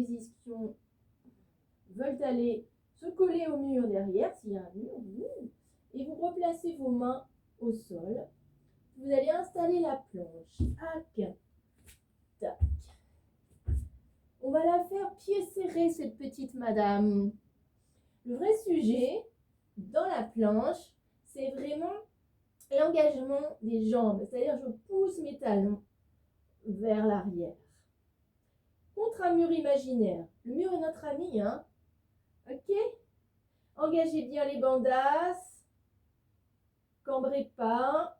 position veulent aller se coller au mur derrière, s'il y a un mur, et vous replacez vos mains au sol. Vous allez installer la planche. Tac, tac. On va la faire pied serré, cette petite madame. Le vrai sujet dans la planche, c'est vraiment l'engagement des jambes. C'est-à-dire, je pousse mes talons vers l'arrière. Contre un mur imaginaire. Le mur est notre ami, hein? Ok? Engagez bien les bandasses. Cambrez pas.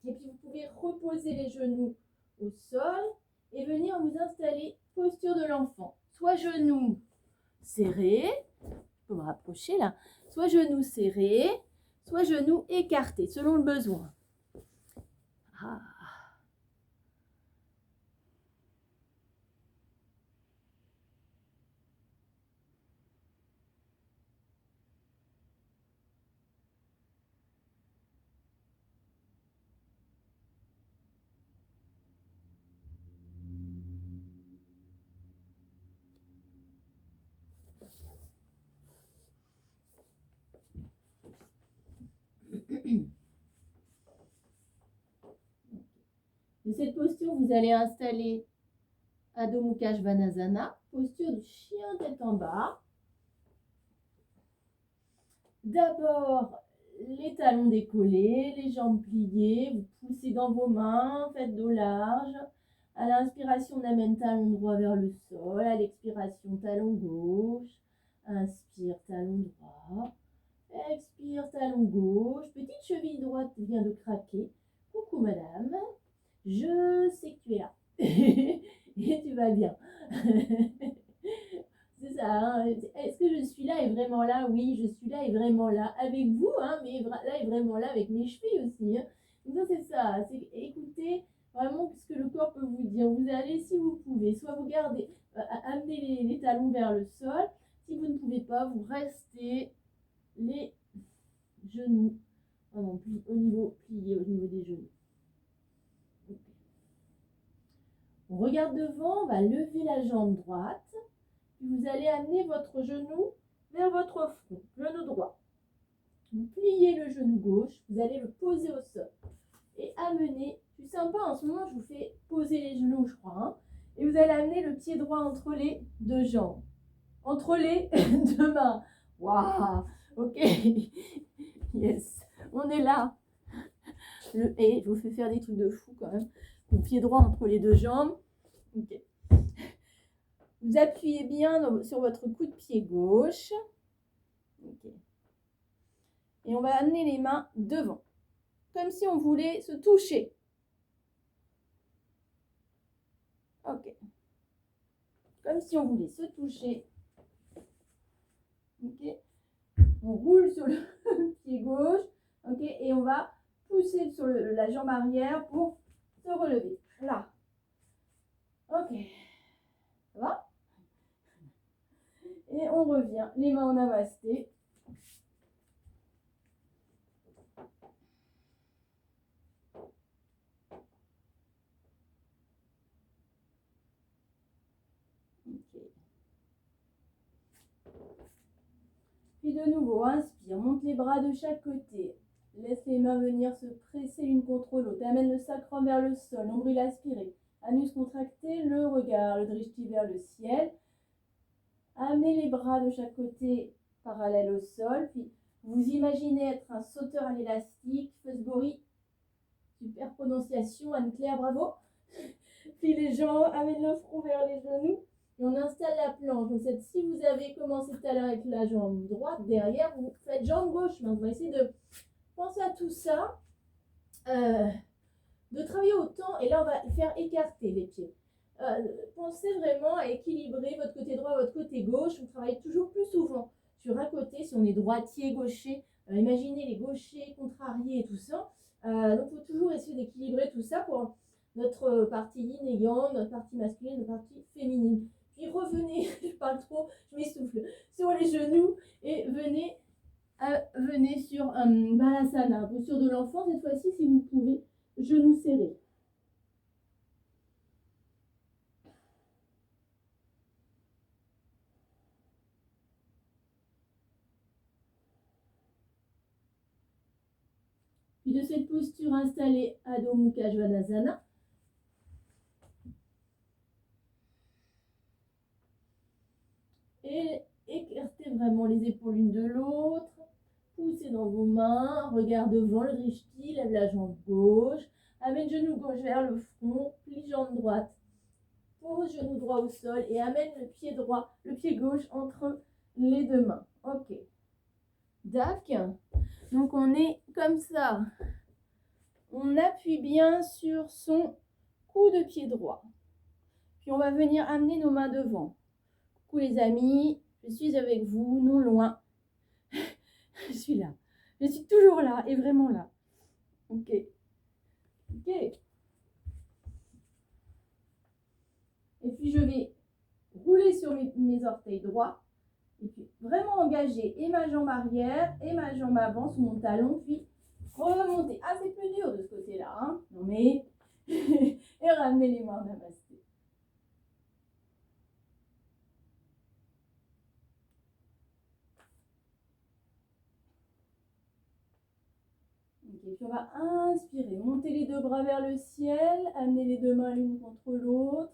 Et puis, vous pouvez reposer les genoux au sol et venir vous installer posture de l'enfant. Soit genoux serrés, je peux me rapprocher là, soit genoux serrés, soit genoux écartés, selon le besoin. Ah. De cette posture, vous allez installer Adho Mukha Svanasana, posture du chien tête en bas. D'abord, les talons décollés, les jambes pliées, vous poussez dans vos mains, faites dos large. À l'inspiration, on amène talon droit vers le sol. À l'expiration, talon gauche. Inspire, talon droit. Expire, talon gauche. Petite cheville droite vient de craquer. Coucou madame, je sais que tu es là. Et tu vas bien. C'est ça, hein. Est-ce que je suis là et vraiment là? Oui, je suis là et vraiment là. Avec vous, hein, mais là et vraiment là avec mes chevilles aussi. Hein. Donc ça, c'est ça. C'est écoutez vraiment ce que le corps peut vous dire. Vous allez, si vous pouvez, soit vous gardez, amenez les talons vers le sol. Si vous ne pouvez pas, vous restez les genoux vraiment pliés au niveau des genoux. Okay. On regarde devant, on va lever la jambe droite. Vous allez amener votre genou vers votre front, genou droit. Vous pliez le genou gauche, vous allez le poser au sol. Et amener, je suis sympa en ce moment, je vous fais poser les genoux, je crois. Hein, et vous allez amener le pied droit entre les deux jambes. Entre les deux mains. Waouh, ok. Yes, on est là. Et je vous fais faire des trucs de fou quand même. Le pied droit entre les deux jambes. Ok. Vous appuyez bien sur votre coup de pied gauche. Okay. Et on va amener les mains devant. Comme si on voulait se toucher. Ok. Comme si on voulait se toucher. Ok. On roule sur le pied gauche. Ok. Et on va pousser sur la jambe arrière pour se relever. Là. Ok. Ça va? Et on revient. Les mains en namasté. Puis de nouveau, inspire, monte les bras de chaque côté. Laisse les mains venir se presser l'une contre l'autre. Amène le sacrum vers le sol, nombril aspiré. Anus contracté, le regard, le drishti vers le ciel. Amenez les bras de chaque côté parallèles au sol. Puis vous imaginez être un sauteur à l'élastique. Fusgori, super prononciation, Anne-Claire, bravo. Puis les jambes, amène le front vers les genoux. Et on installe la planche. Donc, si vous avez commencé tout à l'heure avec la jambe droite, derrière, vous faites jambe gauche. On va essayer de penser à tout ça, de travailler autant. Et là, on va faire écarter les pieds. Pensez vraiment à équilibrer votre côté droit, votre côté gauche. On travaille toujours plus souvent sur un côté. Si on est droitier, gaucher, imaginez les gauchers, contrariés et tout ça. Donc, il faut toujours essayer d'équilibrer tout ça pour notre partie yin et yang, notre partie masculine, notre partie féminine. Puis revenez, je parle trop, je m'essouffle, sur les genoux et venez sur Balasana, posture de l'enfant, cette fois-ci, si vous pouvez, genoux serrés. Puis de cette posture, installez Adho Mukha Svanasana. Et écartez vraiment les épaules l'une de l'autre. Poussez dans vos mains, regard devant, le drishti, lève la jambe gauche. Amène genou gauche vers le front, plie jambe droite. Pose genou droit au sol et amène le pied droit, le pied gauche entre les deux mains. Ok. Dac. Donc on est comme ça. On appuie bien sur son coup de pied droit. Puis on va venir amener nos mains devant. Coucou les amis, je suis avec vous, non loin. Je suis là. Je suis toujours là et vraiment là. Ok. Ok. Et puis je vais rouler sur mes orteils droits. Et puis vraiment engager et ma jambe arrière et ma jambe avant sous mon talon. Puis remonter. Ah, c'est plus dur de ce côté-là. Hein, non mais... et ramener les mains en namasté. Et puis on va inspirer, monter les deux bras vers le ciel, amener les deux mains l'une contre l'autre,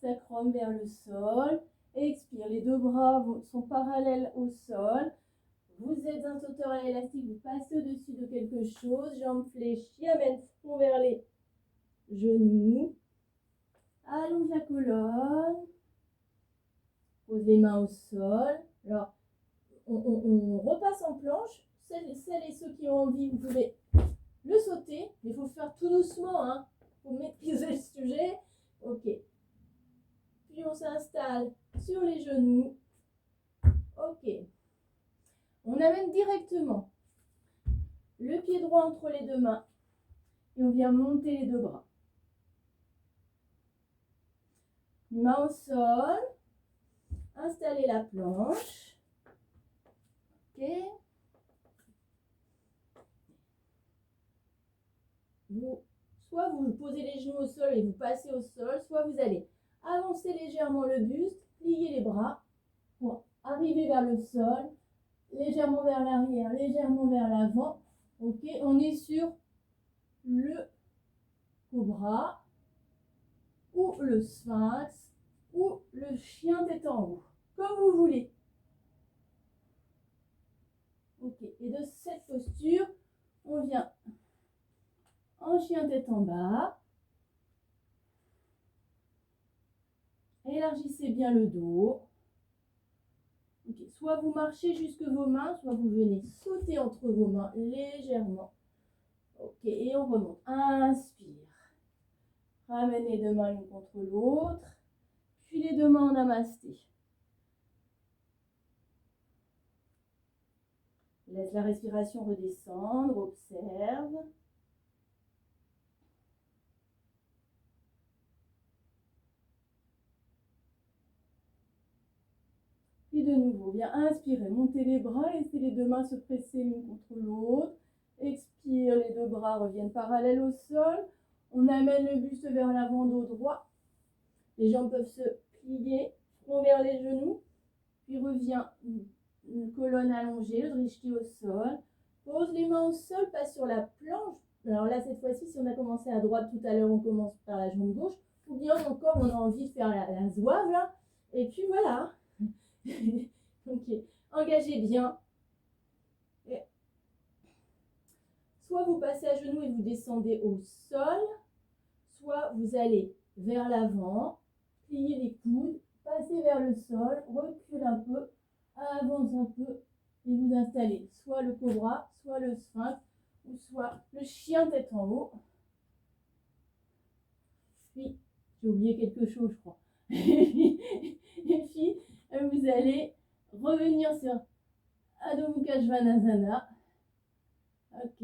sacrum vers le sol. Expire, les deux bras sont parallèles au sol. Vous êtes un sauteur à l'élastique, vous passez au-dessus de quelque chose, jambes fléchies, amène front vers les genoux. Allonge la colonne. Pose les mains au sol. Alors, on repasse en planche. Celles et ceux qui ont envie, vous pouvez le sauter, mais il faut faire tout doucement, hein. Faut maîtriser le sujet. Ok. Puis on s'installe sur les genoux. Ok. On amène directement le pied droit entre les deux mains et on vient monter les deux bras. Main au sol. Installez la planche. Ok. Soit vous posez les genoux au sol et vous passez au sol, soit vous allez avancer légèrement le buste, plier les bras pour arriver vers le sol, légèrement vers l'arrière, légèrement vers l'avant. Ok, on est sur le cobra ou le sphinx ou le chien tête en haut, comme vous voulez. Ok, et de cette posture, on vient en chien tête en bas. Élargissez bien le dos. Okay. Soit vous marchez jusque vos mains, soit vous venez sauter entre vos mains légèrement. Ok, et on remonte. Inspire. Ramène les deux mains l'une contre l'autre. Puis les deux mains en namasté. Laisse la respiration redescendre. Observe. Puis de nouveau, viens inspirer, montez les bras, laissez les deux mains se presser l'une contre l'autre. Expire, les deux bras reviennent parallèles au sol. On amène le buste vers l'avant, dos droit. Les jambes peuvent se plier, front vers les genoux. Puis revient une colonne allongée, le drishti au sol. Pose les mains au sol, passe sur la planche. Alors là, cette fois-ci, si on a commencé à droite tout à l'heure, on commence par la jambe gauche. Ou bien encore, on a envie de faire la zouave là. Et puis voilà. Ok, engagez bien. Et soit vous passez à genoux et vous descendez au sol, soit vous allez vers l'avant, pliez les coudes, passez vers le sol, recule un peu, avance un peu et vous installez soit le cobra, soit le sphinx, ou soit le chien tête en haut. Puis, j'ai oublié quelque chose, je crois. Et puis, vous allez revenir sur Adho Mukha Svanasana. Ok.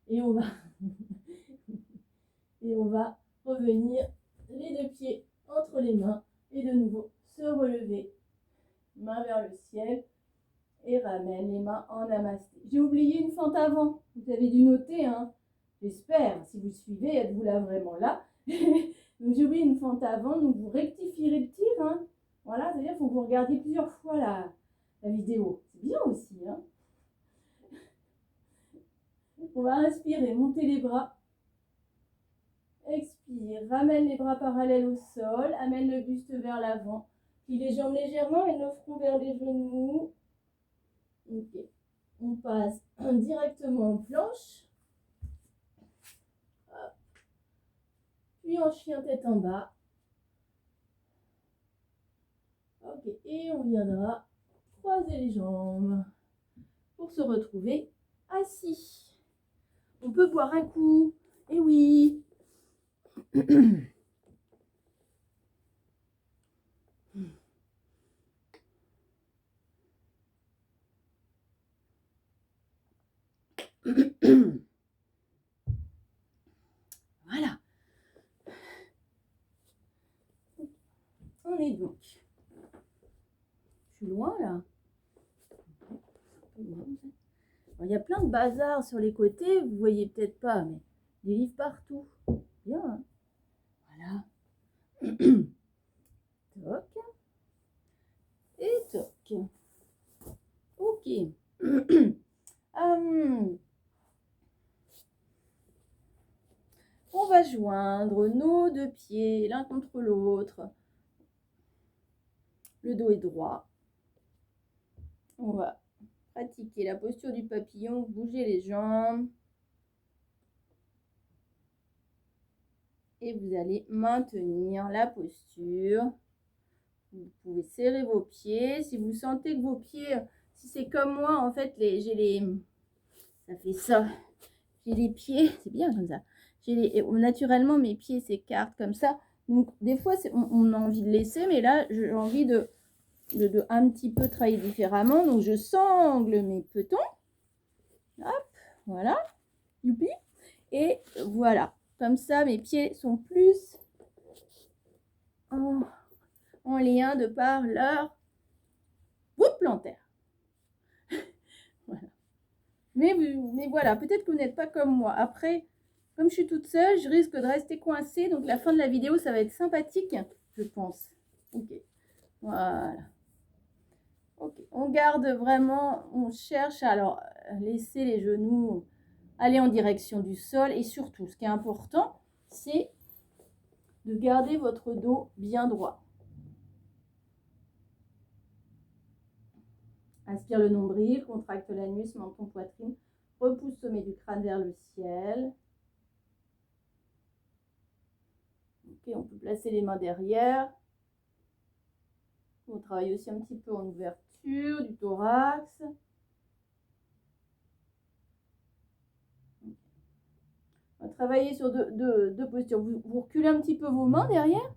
Et on va revenir les deux pieds entre les mains et de nouveau se relever, main vers le ciel et ramène les mains en namasté. J'ai oublié une fente avant. Vous avez dû noter, hein. J'espère. Si vous suivez, êtes-vous là vraiment là? Donc j'ai oublié une fente avant, donc vous rectifierez le tir, hein. Voilà, c'est-à-dire qu'il faut que vous regardiez plusieurs fois la vidéo. C'est bien aussi, hein. On va inspirer, monter les bras. Expire, ramène les bras parallèles au sol, amène le buste vers l'avant. Plie les jambes légèrement et le front vers les genoux. Ok. On passe directement en planche. Hop. Puis en chien tête en bas. Ok. Et on viendra croiser les jambes pour se retrouver assis. On peut boire un coup. Eh oui. Voilà. On est donc. Je suis loin là. Il y a plein de bazar sur les côtés, vous voyez peut-être pas, mais des livres partout. Bien, hein. Voilà. Toc. Et toc. Ok. On va joindre nos deux pieds l'un contre l'autre. Le dos est droit. On va pratiquer la posture du papillon, bouger les jambes. Et vous allez maintenir la posture. Vous pouvez serrer vos pieds. Si vous sentez que vos pieds, si c'est comme moi, en fait, ça fait ça. J'ai les pieds, c'est bien comme ça. Naturellement, mes pieds s'écartent comme ça. Donc, des fois, on a envie de laisser, mais là, j'ai envie de un petit peu travailler différemment. Donc, je sangle mes petons. Hop, voilà. Youpi. Et voilà. Comme ça, mes pieds sont plus en lien de par leur voûte plantaire. Voilà. Mais voilà, peut-être que vous n'êtes pas comme moi. Après, comme je suis toute seule, je risque de rester coincée. Donc, la fin de la vidéo, ça va être sympathique, je pense. Ok. Voilà. Ok. On garde vraiment, on cherche à laisser les genoux aller en direction du sol. Et surtout, ce qui est important, c'est de garder votre dos bien droit. Inspire le nombril, contracte l'anus, menton, poitrine. Repousse sommet du crâne vers le ciel. Ok, on peut placer les mains derrière. On travaille aussi un petit peu en ouverture du thorax. On va travailler sur deux postures. Vous reculez un petit peu vos mains derrière.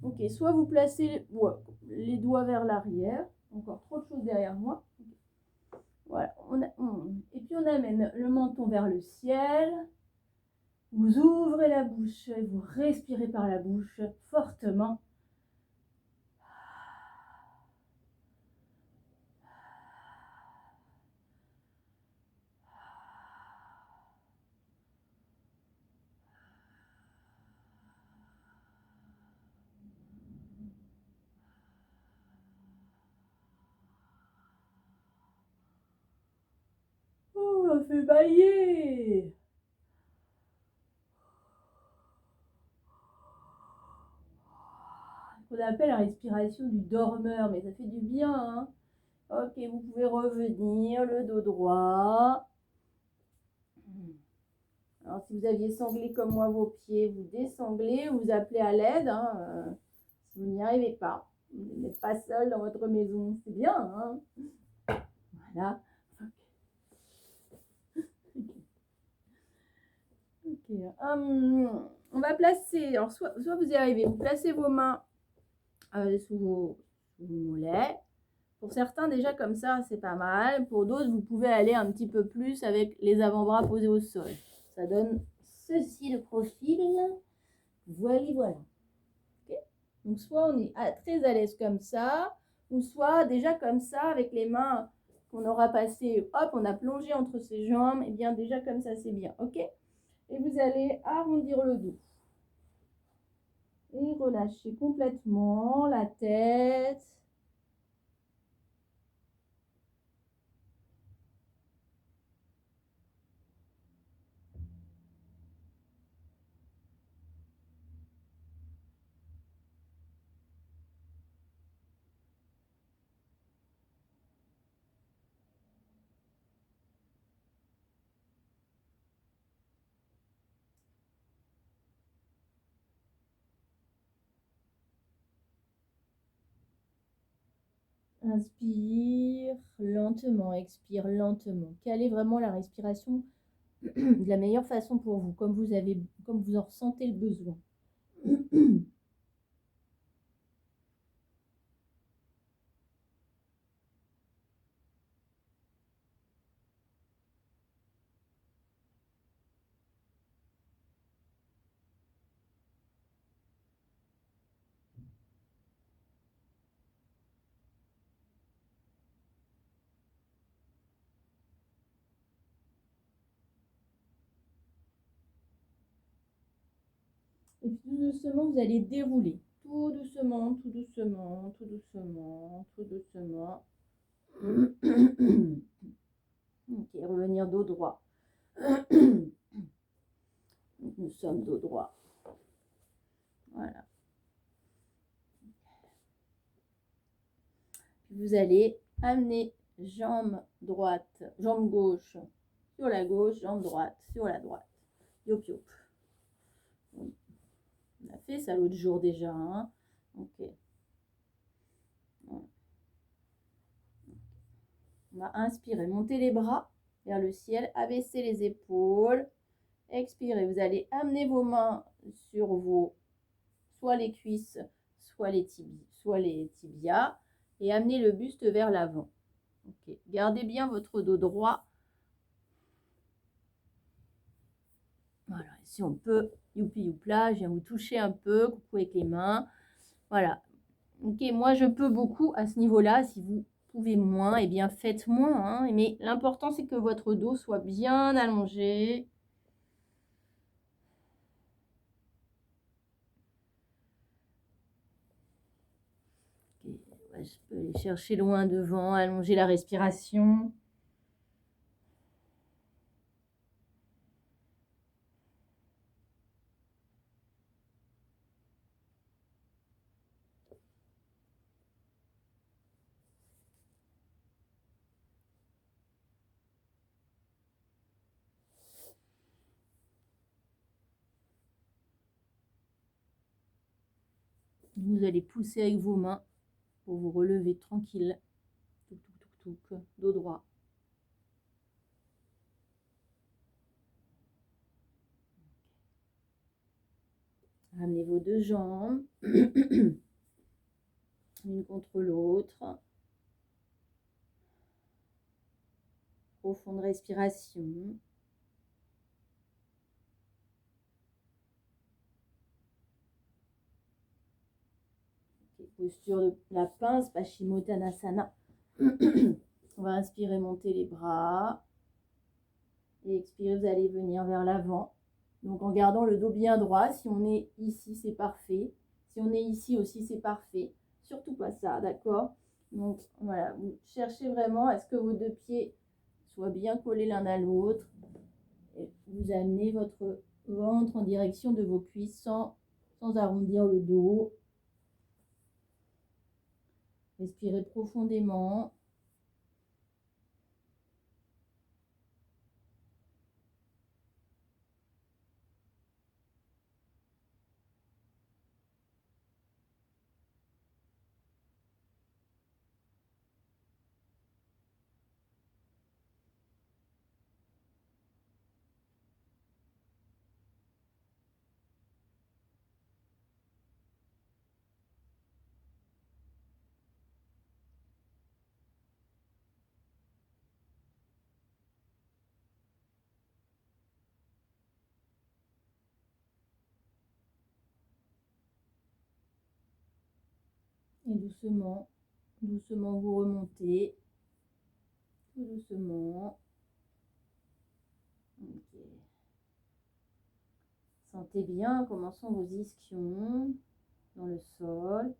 Ok, soit vous placez les doigts vers l'arrière. Encore trop de choses derrière moi. Voilà. Et puis on amène le menton vers le ciel. Vous ouvrez la bouche et vous respirez par la bouche fortement. Oh, on fait bailler. On appelle la respiration du dormeur, mais ça fait du bien, hein. Ok, vous pouvez revenir, le dos droit. Alors, si vous aviez sanglé comme moi vos pieds, vous désanglez, vous appelez à l'aide, hein, si vous n'y arrivez pas. Vous n'êtes pas seul dans votre maison, c'est bien, hein. Voilà. Ok. On va placer, alors soit vous y arrivez, vous placez vos mains sous vos mollets. Pour certains, déjà comme ça, c'est pas mal. Pour d'autres, vous pouvez aller un petit peu plus avec les avant-bras posés au sol. Ça donne ceci de profil. Voilà, voilà. Okay. Donc, soit on est très à l'aise comme ça, ou soit déjà comme ça, avec les mains qu'on aura passées, hop, on a plongé entre ses jambes. Et bien, déjà comme ça, c'est bien. Ok. Et vous allez arrondir le dos. Et relâcher complètement la tête. Inspire lentement, expire lentement. Calez vraiment la respiration de la meilleure façon pour vous, comme vous en ressentez le besoin. Et puis tout doucement, vous allez dérouler. Tout doucement, tout doucement, tout doucement, tout doucement. Ok, revenir dos droit. Nous sommes dos droit. Voilà. Vous allez amener jambe droite, jambe gauche sur la gauche, jambe droite sur la droite. Yop yop. On a fait ça l'autre jour déjà. Hein. Ok. Voilà. On va inspirer, monter les bras vers le ciel, abaisser les épaules. Expirez, vous allez amener vos mains sur soit les cuisses, soit les tibias, et amener le buste vers l'avant. Okay. Gardez bien votre dos droit. Voilà, si on peut, youpi youpla, je viens vous toucher un peu, coucou avec les mains. Voilà. Ok, moi je peux beaucoup à ce niveau-là. Si vous pouvez moins, eh bien faites moins. Hein. Mais l'important c'est que votre dos soit bien allongé. Okay. Ouais, je peux aller chercher loin devant, allonger la respiration. Vous allez pousser avec vos mains pour vous relever tranquille. Touc, touc, touc, touc, dos droit. Ramenez vos deux jambes, l'une contre l'autre. Profonde respiration. Okay. Posture de la pince, Paschimottanasana. On va inspirer, monter les bras. Et expirer, vous allez venir vers l'avant. Donc en gardant le dos bien droit. Si on est ici, c'est parfait. Si on est ici aussi, c'est parfait. Surtout pas ça, d'accord? Donc voilà, vous cherchez vraiment à ce que vos deux pieds soient bien collés l'un à l'autre. Et vous amenez votre ventre en direction de vos cuisses sans arrondir le dos. Respirez profondément. Et doucement, doucement vous remontez. Tout doucement. Okay. Sentez bien, commençons vos ischions dans le sol.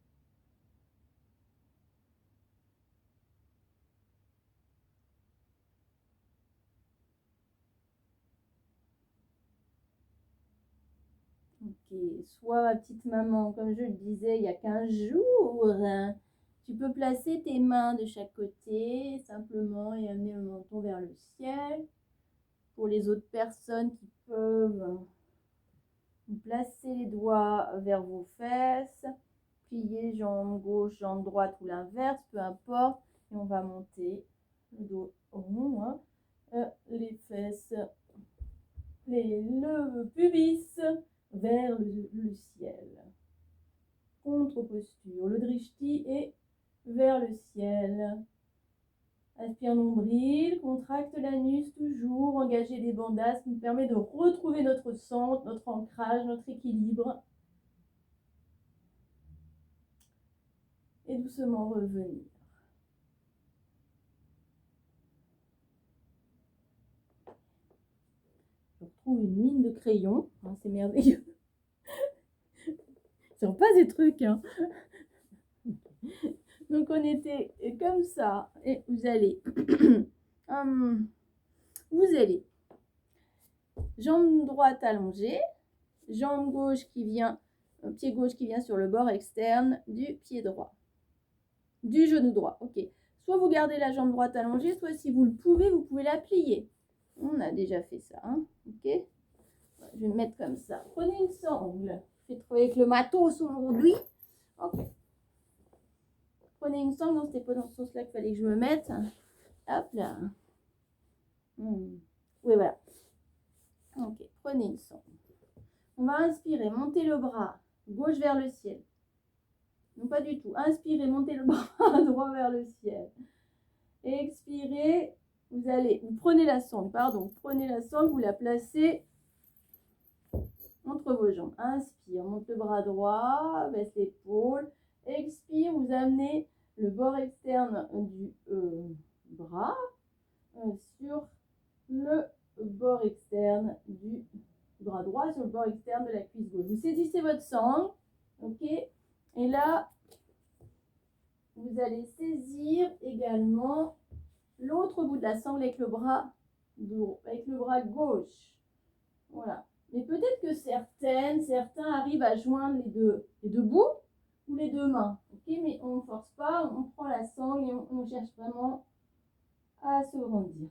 Ok, soit ma petite maman, comme je le disais il y a 15 jours, tu peux placer tes mains de chaque côté simplement et amener le menton vers le ciel. Pour les autres personnes qui peuvent, placer les doigts vers vos fesses. plier, jambe gauche, jambe droite ou l'inverse, peu importe. Et on va monter le dos rond, hein, les fesses, le pubis vers le ciel. Contre-posture, le drishti est vers le ciel. Inspire nombril, contracte l'anus toujours, engager les bandas nous permet de retrouver notre centre, notre ancrage, notre équilibre. Et doucement revenir. Je retrouve une mine de crayon, hein, c'est merveilleux. Ce sont pas des trucs, hein. Donc on était comme ça, et vous allez, jambe droite allongée, jambe gauche qui vient, pied gauche qui vient sur le bord externe du pied droit, du genou droit, ok. Soit vous gardez la jambe droite allongée, soit si vous le pouvez, vous pouvez la plier. On a déjà fait ça, hein, ok. Je vais me mettre comme ça. Prenez une sangle. Je vais trouver avec le matos aujourd'hui. Ok. Prenez une sangle. Non, c'était pas dans ce sens-là qu'il fallait que je me mette. Hop là. Oui, voilà. Ok. Prenez une sangle. On va inspirer. Monter le bras gauche vers le ciel. Non, pas du tout. Inspirez. Montez le bras droit vers le ciel. Expirez. Vous prenez la sangle. Pardon. Prenez la sangle. Vous la placez entre vos jambes. Inspire, monte le bras droit, baisse l'épaule. Expire, vous amenez le bord externe du bras sur le bord externe du bras droit, sur le bord externe de la cuisse gauche. Vous saisissez votre sangle, ok? Et là, vous allez saisir également l'autre bout de la sangle avec le bras gauche. Voilà. Mais peut-être que certains arrivent à joindre les deux bouts ou les deux mains. Ok, mais on ne force pas, on prend la sangle et on cherche vraiment à se grandir.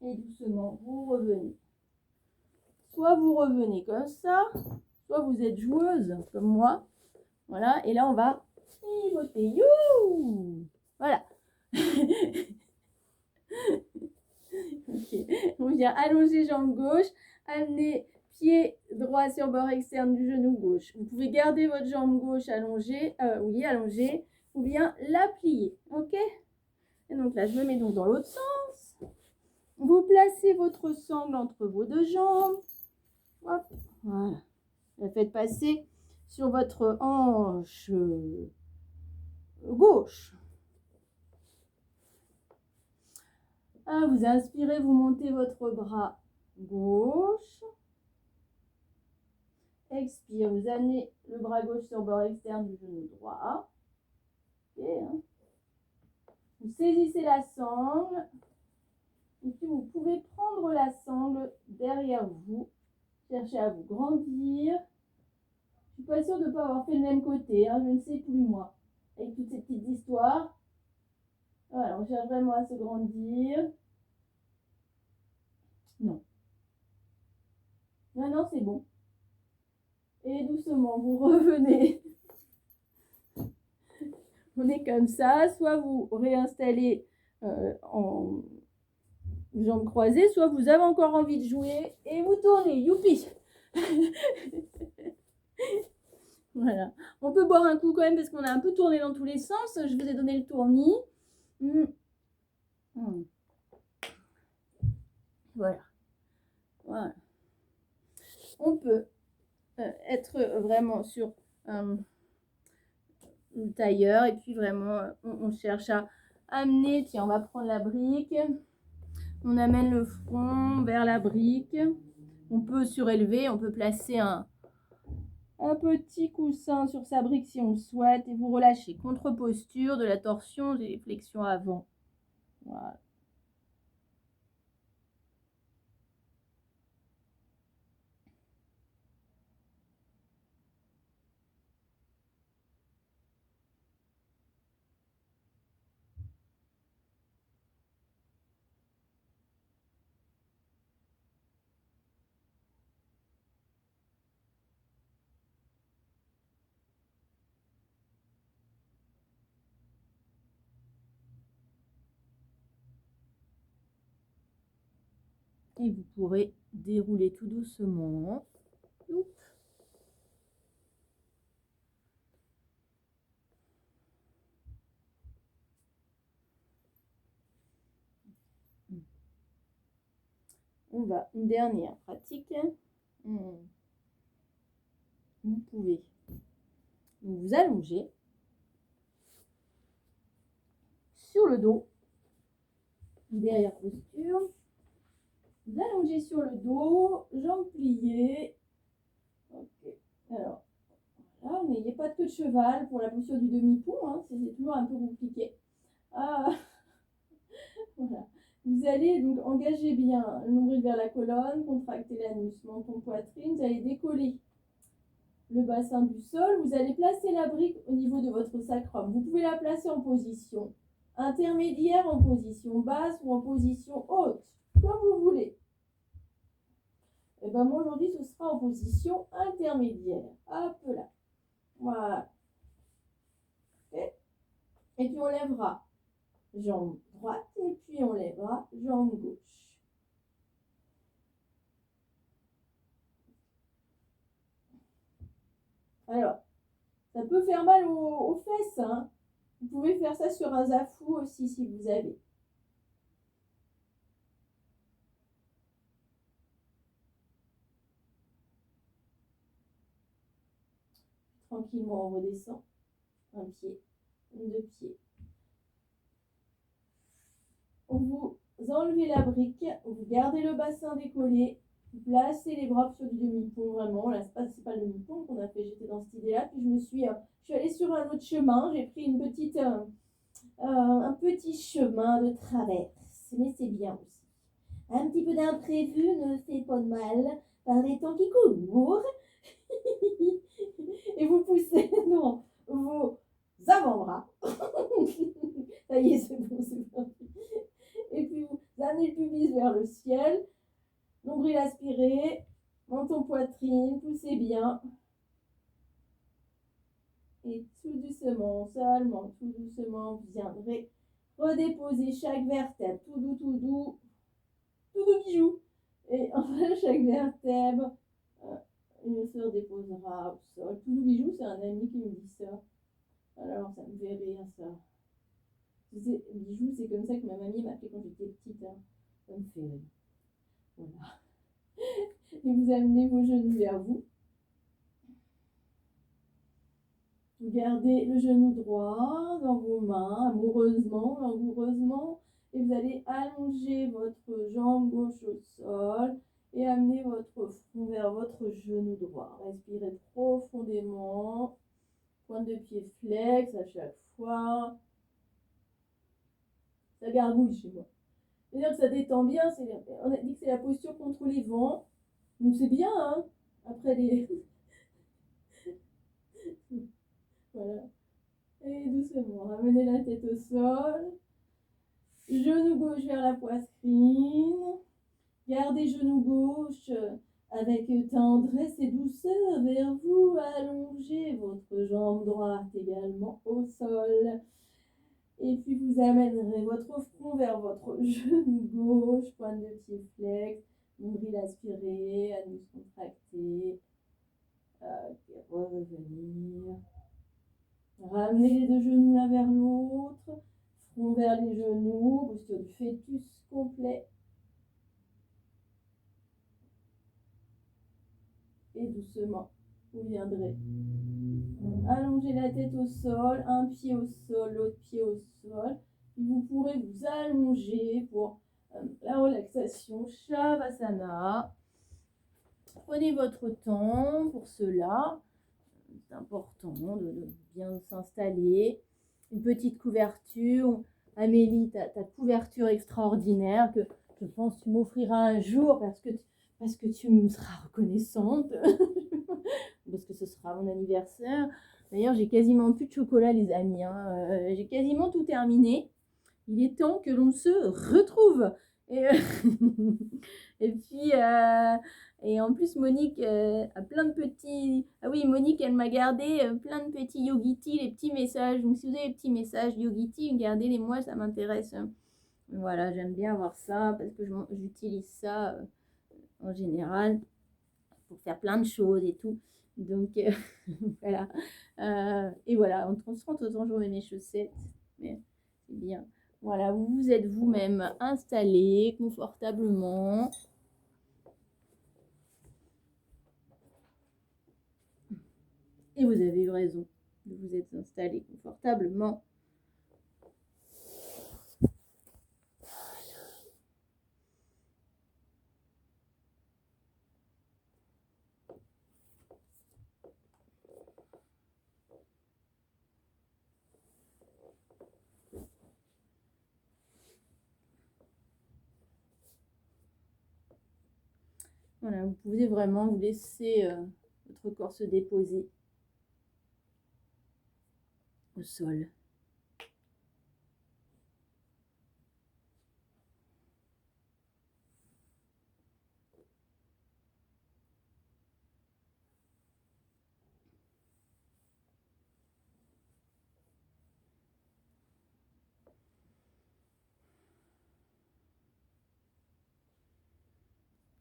Et doucement, vous revenez. Soit vous revenez comme ça, soit vous êtes joueuse comme moi. Voilà, et là on va pivoter. Youhou! Voilà. Okay. On vient allonger jambe gauche, amener pied droit sur bord externe du genou gauche. Vous pouvez garder votre jambe gauche allongée, allongée, ou bien la plier, ok? Et donc là, je me mets donc dans l'autre sens. Vous placez votre sangle entre vos deux jambes. Hop, voilà. La faites passer sur votre hanche gauche. Vous inspirez, vous montez votre bras gauche. Expire, vous amenez le bras gauche sur le bord externe du genou droit. Ok, hein. Vous saisissez la sangle. Et puis vous pouvez prendre la sangle derrière vous. Cherchez à vous grandir. Je ne suis pas sûre de ne pas avoir fait le même côté, hein, je ne sais plus moi. Avec toutes ces petites histoires. Voilà, on cherche vraiment à se grandir. Non. Non, c'est bon. Et doucement, vous revenez. On est comme ça. Soit vous réinstallez en jambes croisées, soit vous avez encore envie de jouer et vous tournez. Youpi! Voilà. On peut boire un coup quand même parce qu'on a un peu tourné dans tous les sens. Je vous ai donné le tournis. Voilà. Voilà. On peut être vraiment sur le tailleur et puis vraiment on cherche à amener. Tiens, on va prendre la brique. On amène le front vers la brique. On peut surélever, on peut placer un petit coussin sur sa brique si on le souhaite et vous relâchez. Contre-posture de la torsion, j'ai les flexions avant. Voilà. Et vous pourrez dérouler tout doucement. Oups. On va, une dernière pratique. Vous pouvez vous allonger sur le dos, derrière posture. Vous allongez sur le dos, jambes pliées. Ok. Alors, voilà, n'ayez pas de queue de cheval pour la posture du demi-pont, hein, c'est toujours un peu compliqué. Ah, voilà. Vous allez donc engager bien le nombril vers la colonne, contracter l'anus, menton, poitrine. Vous allez décoller le bassin du sol. Vous allez placer la brique au niveau de votre sacrum. Vous pouvez la placer en position intermédiaire, en position basse ou en position haute, comme vous voulez. Et ben moi aujourd'hui ce sera en position intermédiaire. Hop là. Voilà. Okay. Et puis on lèvera jambe droite et puis on lèvera jambe gauche. Alors, ça peut faire mal aux fesses, hein. Vous pouvez faire ça sur un zafou aussi si vous avez. Tranquillement, on redescend. Un pied, deux pieds. Vous enlevez la brique, vous gardez le bassin décollé, vous placez les bras sur du demi-pont, vraiment. Là, c'est pas le demi-pont qu'on a fait, j'étais dans cette idée-là. Puis je suis allée sur un autre chemin, j'ai pris un petit chemin de traverse, mais c'est bien aussi. Un petit peu d'imprévu ne fait pas de mal par les temps qui courent. Et vous poussez dans vos avant-bras. Ça y est, c'est bon, c'est parti. Et puis vous amenez le pubis vers le ciel. Nombril aspiré, menton poitrine, poussez bien. Et tout doucement, seulement tout doucement, vous viendrez redéposer chaque vertèbre, tout doux, tout doux, tout doux bijou. Et enfin, chaque vertèbre, il se redéposera au sol. Tout doux bijou, c'est un ami qui me dit ça. Alors, ça me fait rire, ça. Bijou, c'est comme ça que ma mamie m'appelait quand j'étais petite. Hein. Ça me fait rire. Voilà. Et vous amenez vos genoux vers vous. Vous gardez le genou droit dans vos mains, amoureusement, langoureusement. Et vous allez allonger votre jambe gauche au sol et amener votre front vers votre genou droit. Respirez profondément. Pointe de pied flex à chaque fois. Ça gargouille chez moi. C'est-à-dire que ça détend bien. On a dit que c'est la posture contre les vents. Donc c'est bien, hein. Après les... Voilà. Et doucement, ramenez la tête au sol. Genou gauche vers la poitrine. Gardez genou gauche avec tendresse et douceur vers vous. Allongez votre jambe droite également au sol. Et puis vous amènerez votre front vers votre genou gauche, pointe de pied flex, nombril aspiré, anus contracté. Revenir. Ramenez les deux genoux l'un vers l'autre, front vers les genoux, posture du fœtus complet. Et doucement, vous viendrez allonger la tête au sol, un pied au sol, l'autre pied au sol. Vous pourrez vous allonger pour la relaxation Shavasana. Prenez votre temps pour cela. C'est important de bien s'installer. Une petite couverture. Amélie, ta couverture extraordinaire que je pense que tu m'offriras un jour parce que tu me seras reconnaissante. Parce que ce sera mon anniversaire. D'ailleurs, j'ai quasiment plus de chocolat, les amis. Hein. J'ai quasiment tout terminé. Il est temps que l'on se retrouve. Et puis, et en plus, Monique a plein de petits... Ah oui, Monique, elle m'a gardé plein de petits Yogiti, les petits messages. Donc, si vous avez des petits messages Yogiti, gardez-les moi, ça m'intéresse Voilà, j'aime bien avoir ça parce que j'utilise ça en général pour faire plein de choses et tout. Donc voilà. Et voilà, on se rend autant je remets mes chaussettes. Mais c'est bien. Voilà, vous êtes vous-même installé confortablement. Et vous avez eu raison de vous être installé confortablement. Voilà, vous pouvez vraiment vous laisser votre corps se déposer au sol.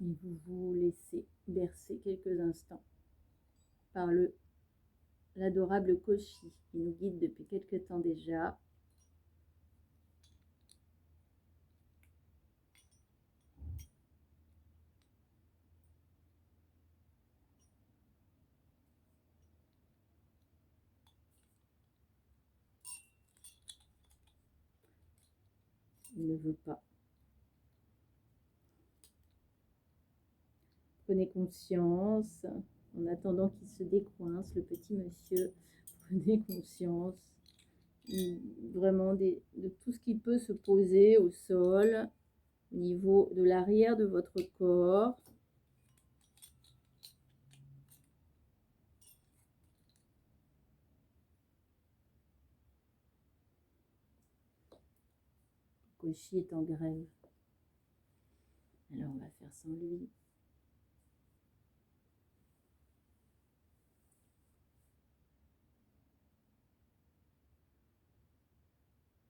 Et vous vous laissez bercer quelques instants par l'adorable Koshi qui nous guide depuis quelques temps déjà. Il ne veut pas. Prenez conscience, en attendant qu'il se décoince, le petit monsieur, prenez conscience vraiment de tout ce qui peut se poser au sol, au niveau de l'arrière de votre corps. Koshi est en grève. Alors on va faire sans lui.